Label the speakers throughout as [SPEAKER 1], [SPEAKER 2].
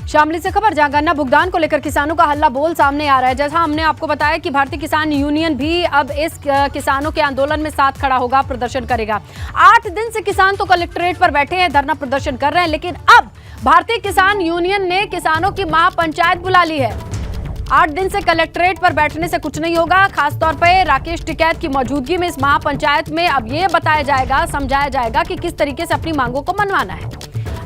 [SPEAKER 1] शामली से खबर, जहां गन्ना भुगतान को लेकर किसानों का हल्ला बोल सामने आ रहा है। जैसा हमने आपको बताया कि भारतीय किसान यूनियन भी अब इस किसानों के आंदोलन में साथ खड़ा होगा, प्रदर्शन करेगा। 8 दिन से किसान तो कलेक्ट्रेट पर बैठे हैं, धरना प्रदर्शन कर रहे हैं, लेकिन अब भारतीय किसान यूनियन ने किसानों की महापंचायत बुला ली है। 8 दिन से कलेक्ट्रेट पर बैठने से कुछ नहीं होगा। खासतौर पर राकेश टिकैत की मौजूदगी में इस महापंचायत में अब ये बताया जाएगा, समझाया जाएगा कि किस तरीके से अपनी मांगों को मनवाना है।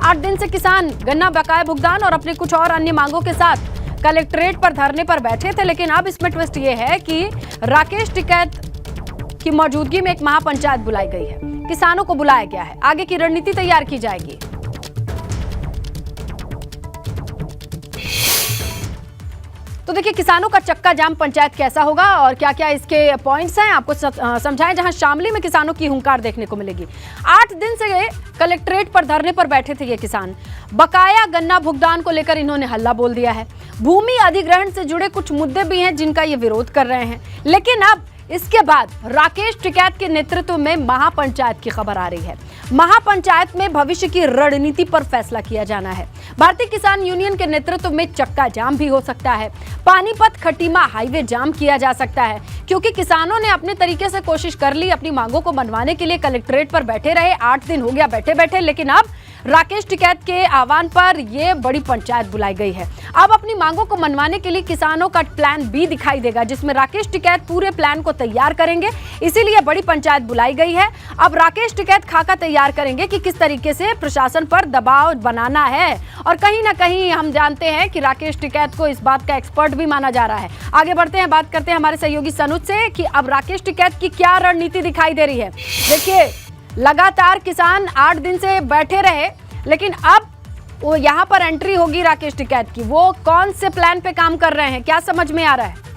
[SPEAKER 1] 8 दिन से किसान गन्ना बकाया भुगतान और अपने कुछ और अन्य मांगों के साथ कलेक्ट्रेट पर धरने पर बैठे थे, लेकिन अब इसमें ट्विस्ट ये है कि राकेश टिकैत की मौजूदगी में एक महापंचायत बुलाई गई है। किसानों को बुलाया गया है, आगे की रणनीति तैयार की जाएगी। तो देखिए, किसानों का चक्का जाम पंचायत कैसा होगा और क्या क्या इसके पॉइंट्स हैं, आपको समझाएं। जहां शामली में किसानों की हुंकार देखने को मिलेगी। 8 दिन से कलेक्ट्रेट पर धरने पर बैठे थे ये किसान। बकाया गन्ना भुगतान को लेकर इन्होंने हल्ला बोल दिया है। भूमि अधिग्रहण से जुड़े कुछ मुद्दे भी हैं जिनका ये विरोध कर रहे हैं, लेकिन अब इसके बाद राकेश टिकैत के नेतृत्व में महापंचायत की खबर आ रही है। महापंचायत में भविष्य की रणनीति पर फैसला किया जाना है। भारतीय किसान यूनियन के नेतृत्व में चक्का जाम भी हो सकता है। पानीपत खटीमा हाईवे जाम किया जा सकता है, क्योंकि किसानों ने अपने तरीके से कोशिश कर ली, अपनी मांगों को मनवाने के लिए कलेक्ट्रेट पर बैठे रहे। 8 दिन हो गया बैठे बैठे, लेकिन अब राकेश टिकैत के आह्वान पर यह बड़ी पंचायत बुलाई गई है। अब अपनी मांगों को मनवाने के लिए किसानों का प्लान बी दिखाई देगा, जिसमें राकेश टिकैत पूरे प्लान को तैयार करेंगे। इसीलिए बड़ी पंचायत बुलाई गई है। अब राकेश टिकैत खाका तैयार करेंगे कि किस तरीके से प्रशासन पर दबाव बनाना है, और कहीं ना कहीं हम जानते हैं कि राकेश टिकैत को इस बात का एक्सपर्ट भी माना जा रहा है। आगे बढ़ते हैं, बात करते हैं हमारे सहयोगी सनुज से कि अब राकेश टिकैत की क्या रणनीति दिखाई दे रही है। देखिए, लगातार किसान 8 दिन से बैठे रहे, लेकिन अब वो यहाँ पर एंट्री होगी राकेश टिकैत की। वो कौन से प्लान पे काम कर रहे हैं, क्या समझ में आ रहा है?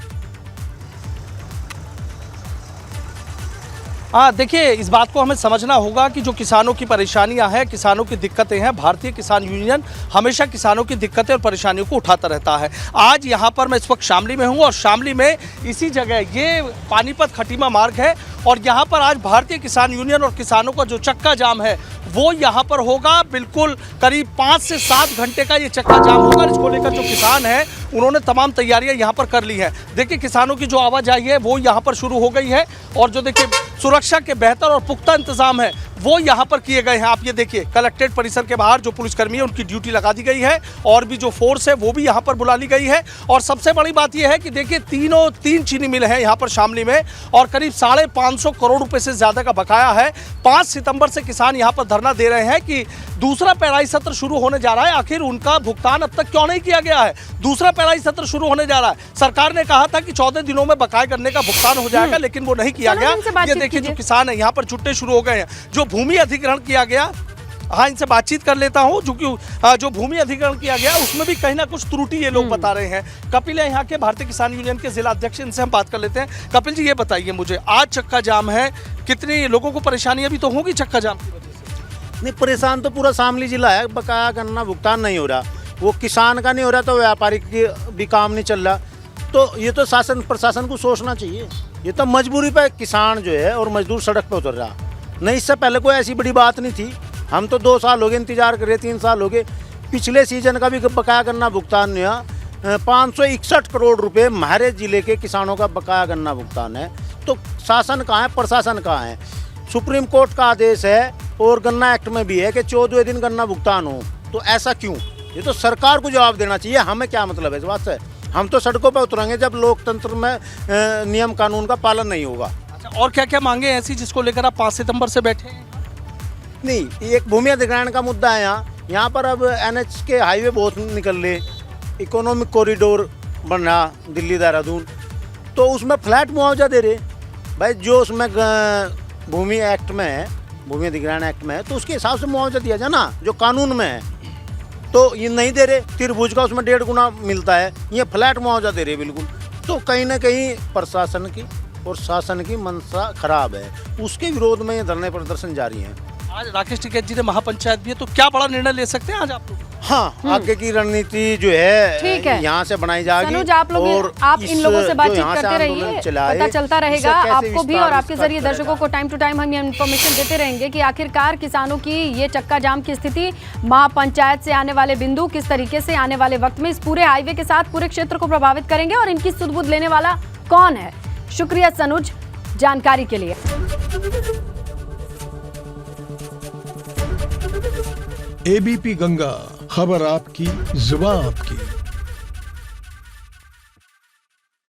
[SPEAKER 2] देखिए, इस बात को हमें समझना होगा कि जो किसानों की परेशानियां हैं, किसानों की दिक्कतें हैं, भारतीय किसान यूनियन हमेशा किसानों की दिक्कतें और परेशानियों को उठाता रहता है। आज यहाँ पर मैं इस वक्त शामली में हूँ, और शामली में इसी जगह ये पानीपत खटीमा मार्ग है, और यहाँ पर आज भारतीय किसान यूनियन और किसानों का जो चक्का जाम है वो यहाँ पर होगा। बिल्कुल करीब 5 से 7 घंटे का ये चक्का जाम होगा। इसको लेकर जो किसान हैं उन्होंने तमाम तैयारियां यहाँ पर कर ली हैं। देखिए, किसानों की जो आवाजाही है वो यहाँ पर शुरू हो गई है, और जो देखिए सुरक्षा के बेहतर और पुख्ता इंतजाम है वो यहाँ पर किए गए हैं। आप ये देखिए, कलेक्ट्रेट परिसर के बाहर जो पुलिसकर्मी है उनकी ड्यूटी लगा दी गई है, और भी जो फोर्स है वो भी यहाँ पर बुला ली गई है। और सबसे बड़ी बात यह है कि देखिए, 3 चीनी मिल है यहाँ पर शामली में, और करीब 550 करोड़ रुपए से ज्यादा का बकाया है। 5 सितंबर से किसान यहाँ पर धरना दे रहे हैं कि दूसरा पेराई सत्र शुरू होने जा रहा है, आखिर उनका भुगतान अब तक क्यों नहीं किया गया है। दूसरा पेराई सत्र शुरू होने जा रहा है। सरकार ने कहा था कि 14 दिनों में बकाया करने का भुगतान हो जाएगा, लेकिन वो नहीं किया गया। ये देखिए, जो किसान है यहाँ पर जुटने शुरू हो गए हैं। जो भूमि अधिग्रहण किया गया, हाँ, इनसे बातचीत कर लेता हूँ, जो भूमि अधिग्रहण किया गया उसमें भी कहीं ना कुछ त्रुटि ये लोग बता रहे हैं। कपिल है यहाँ के भारतीय किसान यूनियन के जिला अध्यक्ष, इनसे हम बात कर लेते हैं। कपिल जी, ये बताइए मुझे, आज चक्का जाम है, कितनी लोगों को परेशानियां भी तो होंगी चक्का जाम की वजह से?
[SPEAKER 3] नहीं, परेशान तो पूरा शामली जिला है। बकाया गन्ना भुगतान नहीं हो रहा, वो किसान का नहीं हो रहा तो व्यापारी की भी काम नहीं चल रहा। तो ये तो शासन प्रशासन को सोचना चाहिए। ये तो मजबूरी पे किसान जो है और मजदूर सड़क पे उतर रहा। नहीं, इससे पहले कोई ऐसी बड़ी बात नहीं थी। हम तो 2 साल हो गए इंतजार कर रहे, 3 साल हो गए। पिछले सीजन का भी बकाया गन्ना भुगतान नहीं हुआ। 561 करोड़ रुपए हमारे जिले के किसानों का बकाया गन्ना भुगतान है। तो शासन कहाँ है, प्रशासन कहाँ है? सुप्रीम कोर्ट का आदेश है और गन्ना एक्ट में भी है कि 14वें दिन गन्ना भुगतान हो, तो ऐसा क्यों? ये तो सरकार को जवाब देना चाहिए। हमें क्या मतलब है इस बात से? हम तो सड़कों पर उतरेंगे जब लोकतंत्र में नियम कानून का पालन नहीं होगा।
[SPEAKER 2] अच्छा, और क्या क्या मांगे ऐसी जिसको लेकर आप 5 सितंबर से बैठे हैं?
[SPEAKER 3] नहीं, एक भूमि अधिग्रहण का मुद्दा है। यहाँ पर अब NH के हाईवे बहुत निकल रहे, इकोनॉमिक कॉरिडोर बन रहा दिल्ली देहरादून, तो उसमें फ्लैट मुआवजा दे रहे भाई। जो उसमें भूमि एक्ट में है, भूमि अधिग्रहण एक्ट में है, तो उसके हिसाब से मुआवजा दिया जाए ना, जो कानून में है। तो ये नहीं दे रहे। त्रिभुज का उसमें 1.5 गुना मिलता है, ये फ्लैट मुआवजा दे रहे बिल्कुल। तो कहीं ना कहीं प्रशासन की और शासन की मंशा खराब है, उसके विरोध में ये धरने प्रदर्शन जारी है।
[SPEAKER 2] आज राकेश टिकैत जी ने महापंचायत भी है, तो क्या बड़ा निर्णय ले सकते हैं आज आप लोग?
[SPEAKER 3] हाँ, आगे की रणनीति जो है
[SPEAKER 1] ठीक है।
[SPEAKER 3] यहाँ से बनाई जाएगी।
[SPEAKER 1] सनोज, आप इन लोगों से बातचीत करते रहिए, पता चलता रहेगा आपको भी और आपके जरिए दर्शकों को टाइम टू टाइम हम ये इन्फॉर्मेशन देते रहेंगे कि आखिरकार किसानों की ये चक्का जाम की स्थिति, महापंचायत से आने वाले बिंदु किस तरीके से आने वाले वक्त में इस पूरे हाईवे के साथ पूरे क्षेत्र को प्रभावित करेंगे और इनकी सुध-बुध लेने वाला कौन है। शुक्रिया सनुज जानकारी के लिए।
[SPEAKER 4] एबीपी गंगा, खबर आपकी, जुबान आपकी।